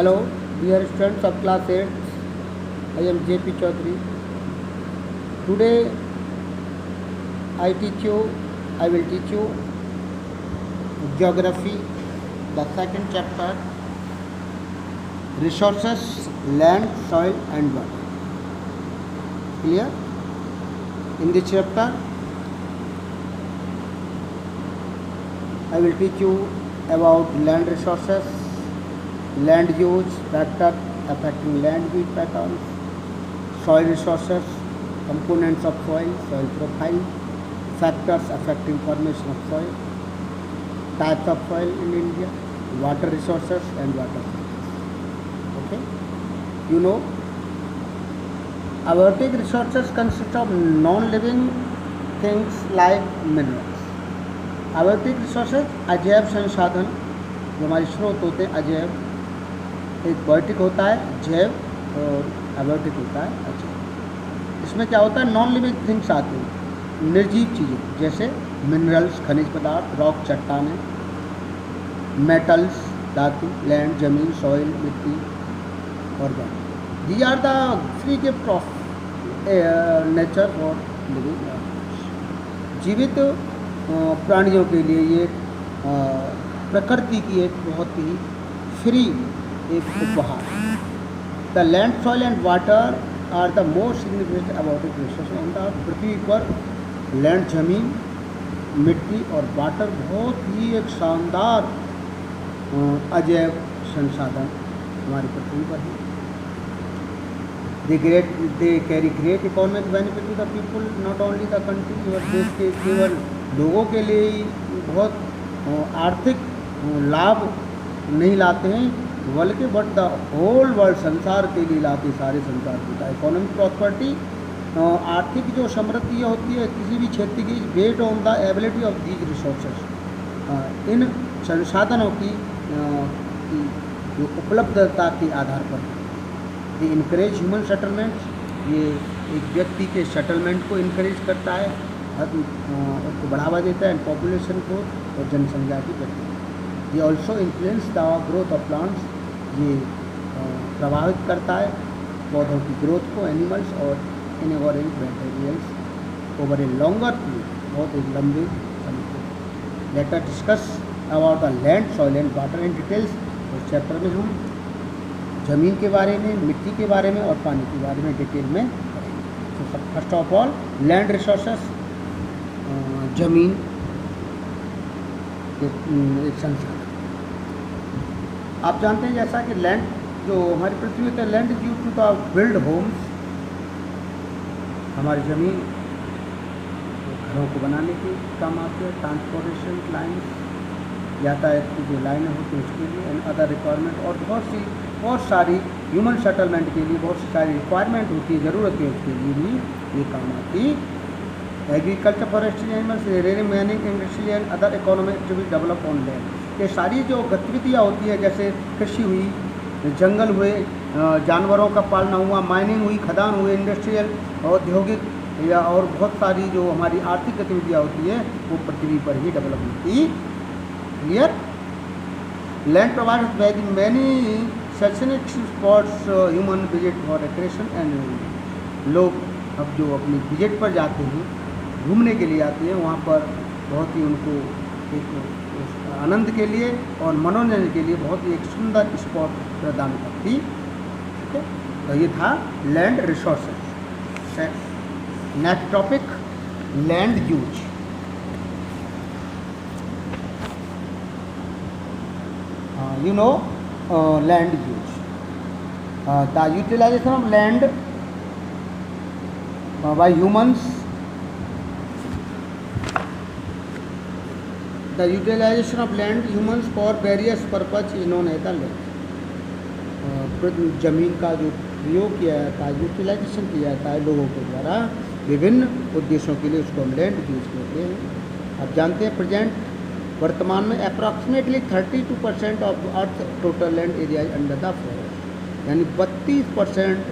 Hello, dear students of class 8. I am JP Chaudhary. Today I will teach you geography, the second chapter, resources, land, soil and water. Clear? In this chapter, I will teach you about land resources, land use, factor affecting land use patterns, soil resources, components of soil, soil profile, factors affecting formation of soil, types of soil in India, water resources and water cycles. Okay? You know, abiotic resources consist of non-living things like minerals. abiotic resources अजैव संसाधन जो हमारे स्रोत होते हैं अजैव, एक biotic होता है जैव और अबायोटिक होता है अजैव। इसमें क्या होता है, नॉन लिविंग थिंग्स आते हैं, निर्जीव चीज़ें जैसे मिनरल्स खनिज पदार्थ, रॉक चट्टानें, मेटल्स धातु, लैंड जमीन, सॉइल मिट्टी और water. They are the free gift of nature और लिविंग। जीवित प्राणियों के लिए ये प्रकृति की एक बहुत ही फ्री एक उपहार। The land, soil and water are the most significant abiotic resource on the पृथ्वी पर। लैंड जमीन, मिट्टी और वाटर बहुत ही एक शानदार अजैव संसाधन हमारी पृथ्वी पर है। They carry great economic benefit to the people, not only the country. और देश के केवल लोगों के लिए ही बहुत आर्थिक लाभ नहीं लाते हैं, बल्कि बट द होल वर्ल्ड, संसार के लिए लाते, सारे संसार की। इकोनॉमिक प्रॉस्पेरिटी, आर्थिक जो समृद्धि होती है किसी भी क्षेत्र की, based on the ability of these resources, इन संसाधनों की जो उपलब्धता के आधार पर। ये इनकरेज ह्यूमन सेटलमेंट, ये एक व्यक्ति के सेटलमेंट को इनकरेज करता है, उसको बढ़ावा देता है, एंड पॉपुलेशन को और जनसंख्या की वृद्धि। ये also influence the growth of plants, ये प्रभावित करता है पौधों की ग्रोथ को, एनिमल्स और invariant materials over a longer period, बहुत एक लंबे समय को। Let us discuss about the land, soil and water in details. इस चैप्टर में हम ज़मीन के बारे में, मिट्टी के बारे में और पानी के बारे में डिटेल में पढ़ेंगे। तो first of all land resources, जमीन एक संसाधन। आप जानते हैं जैसा कि लैंड जो हमारी पृथ्वी पर, land is used to the build homes, हमारी ज़मीन घरों को बनाने के काम आती है। ट्रांसपोर्टेशन लाइन्स, यातायात की जो लाइनें होती हैं उसके लिए, एंड अदर रिक्वायरमेंट, और बहुत सारी ह्यूमन सेटलमेंट के लिए बहुत सारी रिक्वायरमेंट होती है, ज़रूरत है, उसके लिए भी ये काम आती। Agriculture, forestry, animals, rearing, Manning, industry and other economic activity develop on land. ये सारी जो गतिविधियाँ होती है, जैसे कृषि हुई, जंगल हुए, जानवरों का पालना हुआ, माइनिंग हुई, खदान हुए, इंडस्ट्रियल, औद्योगिक या और बहुत सारी जो हमारी आर्थिक गतिविधियाँ होती है वो पृथ्वी पर ही डेवलप होती। क्लियर? लैंड प्रोवाइड्स मैनी शैक्षणिक spots human visit for recreation and. लोग अब जो अपनी विजिट पर जाते हैं, घूमने के लिए आते हैं, वहाँ पर बहुत ही उनको एक आनंद के लिए और मनोरंजन के लिए बहुत ही एक सुंदर स्पॉट प्रदान करती। ठीक है, तो ये था land resources. Next topic, land use. You know, land use, the utilization of land by humans, the utilization of land humans for various purpose is known as the land। जमीन का जो प्रयोग किया जाता है, यूटिलाइजेशन किया जाता है लोगों के द्वारा विभिन्न उद्देश्यों के लिए, उसको हम लैंड यूज कहते हैं। आप जानते हैं प्रेजेंट वर्तमान में approximately 32% of earth total land area under the forest, यानी 32%,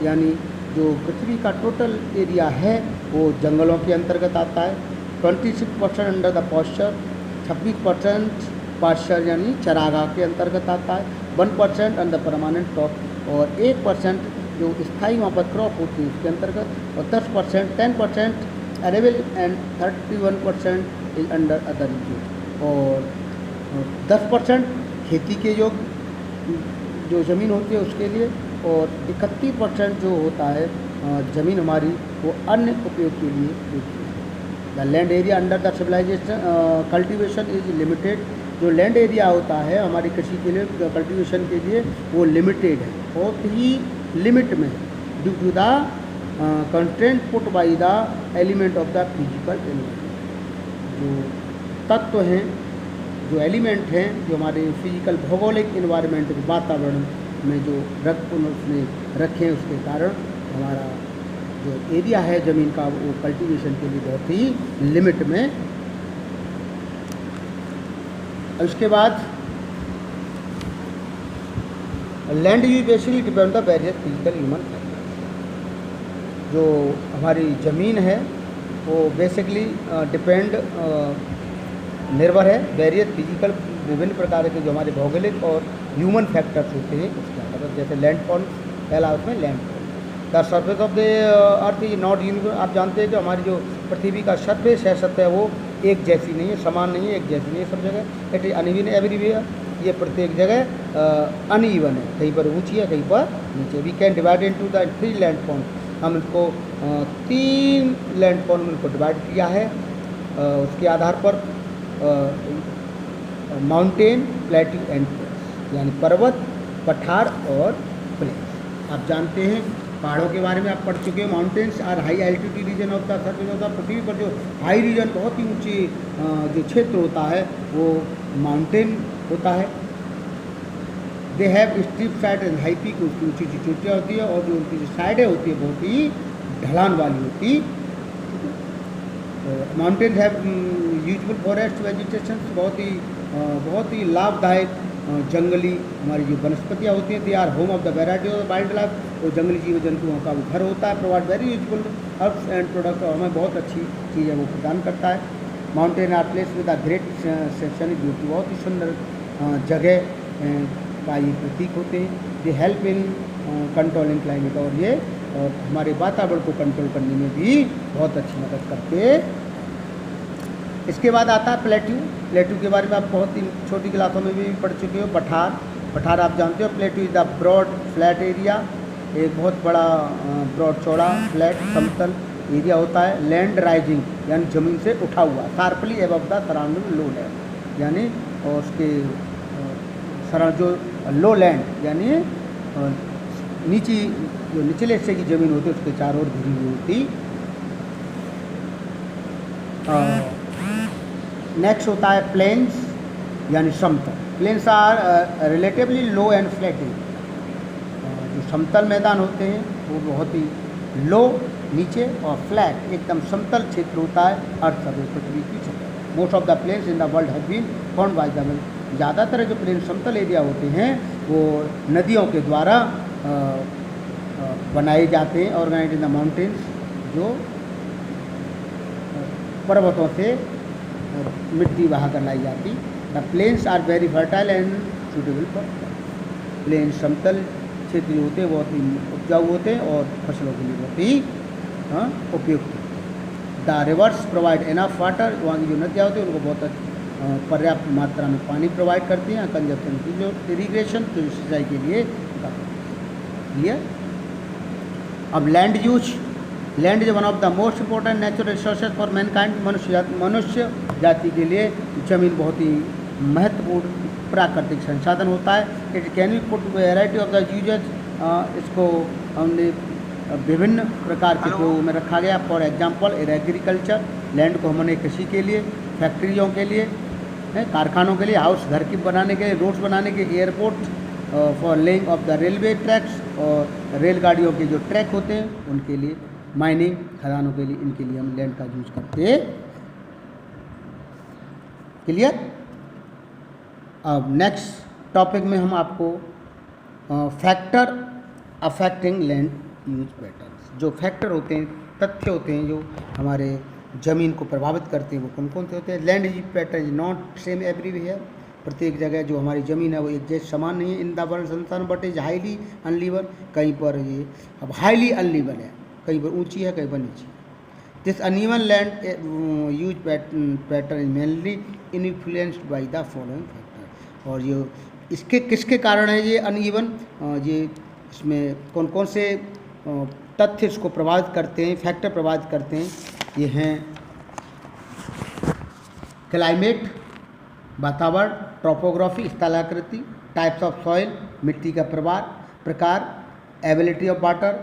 यानी जो पृथ्वी का टोटल एरिया है वो जंगलों के अंतर्गत आता है। 26% अंडर द पॉस्चर, 26% पाश्चर यानी चरागाह के अंतर्गत आता है। 1% ऑन द परमानेंट क्रॉप, और 1% जो स्थायी वहाँ पर क्रॉप होती है उसके अंतर्गत, और 10% arable and 31% is under other use, और 10% खेती के जो ज़मीन होती है उसके लिए, और 31% जो होता है ज़मीन हमारी वो अन्य उपयोग के लिए होती है। The land area under the civilization cultivation is limited, जो लैंड एरिया होता है हमारी कृषि के लिए, कल्टीवेशन के लिए, वो लिमिटेड है, बहुत ही लिमिट में, due to the constraint put by the element of the physical environment. जो तत्व हैं, जो एलिमेंट हैं, जो हमारे फिजिकल भौगोलिक इन्वायरमेंट वातावरण में जो उसने रखे हैं, उसके कारण हमारा जो एरिया है ज़मीन का वो कल्टीवेशन के लिए बहुत ही लिमिट में। उसके बाद land use basically depend the various physical human factors. जो हमारी ज़मीन है वो बेसिकली निर्भर है वेरियस फिजिकल, विभिन्न प्रकार के जो हमारे भौगोलिक और ह्यूमन फैक्टर्स होते हैं उसके अंतर्गत, जैसे लैंडफॉल पहला उसमें landfall. The surface of the earth is not uniform, आप जानते हैं कि हमारी जो पृथ्वी का सरफेस है, सतह, वो एक जैसी नहीं है, समान नहीं है, एक जैसी नहीं है सब जगह। इट इज अनइवन एवरीवेयर, ये प्रत्येक जगह अनइवन है, कहीं पर ऊंची है कहीं पर नीचे। We can divide into the 3 landfall, हम इसको 3 लैंडफॉल में इनको डिवाइड किया है। उसके आधार पर माउंटेन, प्लेट्यू एंड प्लेन्स, यानी पर्वत, पठार और प्लेन्स। आप जानते हैं पहाड़ों के बारे में आप पढ़ चुके हो। Mountains are high altitude region of the surface of the पृथ्वी पर जो हाई रीजन, बहुत ही ऊंची जो क्षेत्र होता है वो माउंटेन होता है। They have steep side and high peak, उसकी ऊंची ऊंची चोटियाँ होती है, और जो उनकी जो साइडें होती है बहुत ही ढलान वाली होती। Mountain have useful forest vegetation, बहुत ही लाभदायक जंगली हमारी जो वनस्पतियाँ होती हैं। They are home of the variety of wild life, वो जंगली जीव जंतुओं का वो घर होता है। Provide very useful herbs and product, और हमें बहुत अच्छी चीज़ें वो प्रदान करता है। Mountain are place with a great section, जो कि बहुत ही सुंदर जगह का ये प्रतीक होते हैं। They help in controlling climate, और हमारे वातावरण को कंट्रोल करने में भी बहुत अच्छी मदद करते। इसके बाद आता है प्लेट्यू। प्लेट्यू के बारे में आप बहुत ही छोटी क्लासों में भी पढ़ चुके हो। पठार आप जानते हो। Plateau is the broad flat area, एक बहुत बड़ा ब्रॉड चौड़ा फ्लैट समतल एरिया होता है। लैंड राइजिंग, यानी ज़मीन से उठा हुआ, sharply above the surrounding low land, यानी और उसके जो लो लैंड यानी नीचे जो निचले हिस्से की ज़मीन होती है उसके चारों ओर घिरी हुई होती। नेक्स्ट होता है प्लेन्स, यानी समतल। Plains are relatively low and flat, जो समतल मैदान होते हैं वो बहुत ही लो नीचे, और फ्लैट एकदम समतल क्षेत्र होता है अर्थ सर्फेस, पृथ्वी की सतह। Most of the plains in the world have been found by the man, ज़्यादातर जो प्लेन समतल एरिया होते हैं वो नदियों के द्वारा बनाए जाते हैं। ऑर्गेनाइज्ड इन द माउंटेन्स, जो पर्वतों से मिट्टी बहा कर लाई जाती। The plains are very fertile and suitable for plain, समतल क्षेत्र जो होते हैं बहुत ही उपजाऊ होते हैं और फसलों के लिए बहुत ही उपयुक्त। The reverse provide enough water, वहाँ की जो नदियाँ होती हैं उनको बहुत पर्याप्त मात्रा में पानी प्रोवाइड करती हैं। कंजप्शन की जो इरीगेशन, जो सिंचाई के लिए क्लियर। अब land use. Land is one of the most important natural resources for Mankind, मनुष्य जाति के लिए ज़मीन बहुत ही महत्वपूर्ण प्राकृतिक संसाधन होता है। It can be put variety of the usages, इसको हमने विभिन्न प्रकार के उपयोगों में रखा गया। फॉर एग्जाम्पल एग्रीकल्चर, लैंड को हमने कृषि के लिए, फैक्ट्रियों के लिए, कारखानों के लिए, हाउस घर की बनाने के लिए, रोड्स बनाने के, airport, for laying of the railway tracks, और रेलगाड़ियों के जो ट्रैक होते हैं उनके लिए, माइनिंग, खदानों के लिए, इनके लिए हम लैंड का यूज करते हैं। क्लियर। अब नेक्स्ट टॉपिक में हम आपको factor affecting land use patterns, जो फैक्टर होते हैं, तथ्य होते हैं जो हमारे ज़मीन को प्रभावित करते हैं, वो कौन कौन से होते हैं। Land use pattern is not same everywhere, प्रत्येक जगह जो हमारी ज़मीन है वो एक जैसे समान नहीं है इन द वर्ल्ड संसार, बट इज हाईली अनलीवन, कहीं पर ये अब हाईली अनलीवन है, कहीं पर ऊंची है कहीं पर नीची। This uneven land use pattern is mainly influenced by the following factor. और ये इसके किसके कारण है ये अनइवन, ये इसमें कौन कौन से तथ्य इसको प्रभावित करते हैं, फैक्टर प्रभावित करते हैं, ये हैं क्लाइमेट वातावरण, टोपोग्राफी स्थलाकृति, टाइप्स ऑफ सॉइल मिट्टी का प्रकार, एबिलिटी ऑफ वाटर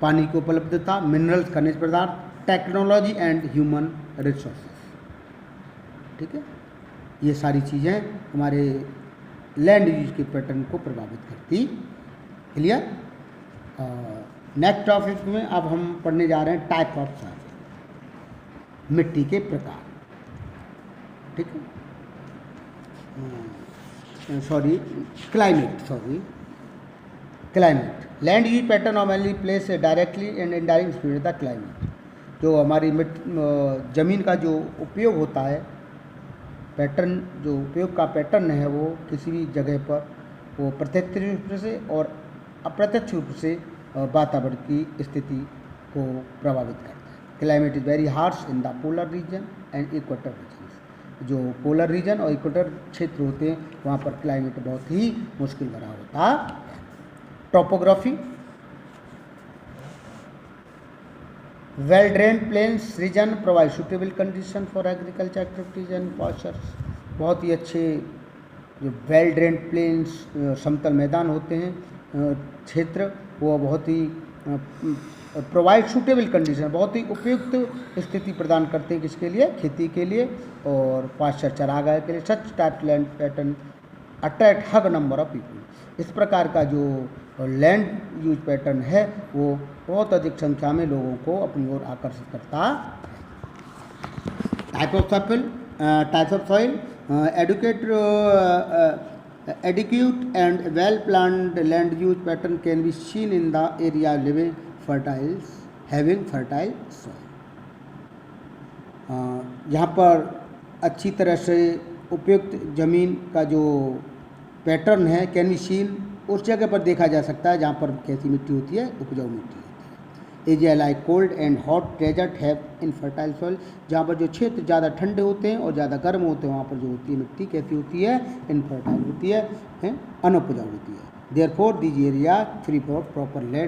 पानी की उपलब्धता, मिनरल्स खनिज पदार्थ, टेक्नोलॉजी एंड ह्यूमन रिसोर्सेज। ठीक है, ये सारी चीज़ें हमारे लैंड यूज के पैटर्न को प्रभावित करती। क्लियर। नेक्स्ट टॉपिक में अब हम पढ़ने जा रहे हैं टाइप ऑफ सॉइल, मिट्टी के प्रकार। ठीक है, climate land use pattern of any place directly and indirect influence the climate. जो हमारी ज़मीन का जो उपयोग होता है, पैटर्न जो उपयोग का पैटर्न है वो किसी भी जगह पर वो प्रत्यक्ष रूप से और अप्रत्यक्ष रूप से वातावरण की स्थिति को प्रभावित करता है। Climate is very harsh in the polar region and equator region. जो पोलर रीजन और इक्वेटर क्षेत्र होते हैं वहाँ पर क्लाइमेट बहुत ही मुश्किल भरा होता है। Topography, well drained plains region provide suitable condition for agriculture activities and pastures. बहुत ही अच्छे जो वेल ड्रेन्ड प्लेन्स समतल मैदान होते हैं क्षेत्र, वो बहुत ही प्रोवाइड सूटेबल कंडीशन, बहुत ही उपयुक्त स्थिति प्रदान करते हैं किसके लिए, खेती के लिए और पास्चर चरागाह के लिए। Such type land pattern attract hug number of people. इस प्रकार का जो लैंड यूज पैटर्न है वो बहुत अधिक संख्या में लोगों को अपनी ओर आकर्षित करता। Types of soil adequate and well planned land use pattern can be seen in the area having fertile soil। यहाँ पर अच्छी तरह से उपयुक्त जमीन का जो पैटर्न है कैन बी सीन, उस जगह पर देखा जा सकता है जहाँ पर कैसी मिट्टी होती है, उपजाऊ मिट्टी होती है। Area like cold and hot desert have infertile soil. जहाँ पर जो क्षेत्र ज़्यादा ठंडे होते हैं और ज़्यादा गर्म होते हैं वहाँ पर जो होती है मिट्टी कैसी होती है, इनफर्टाइल होती है, अनुपजाऊ होती है। Therefore this area free for proper land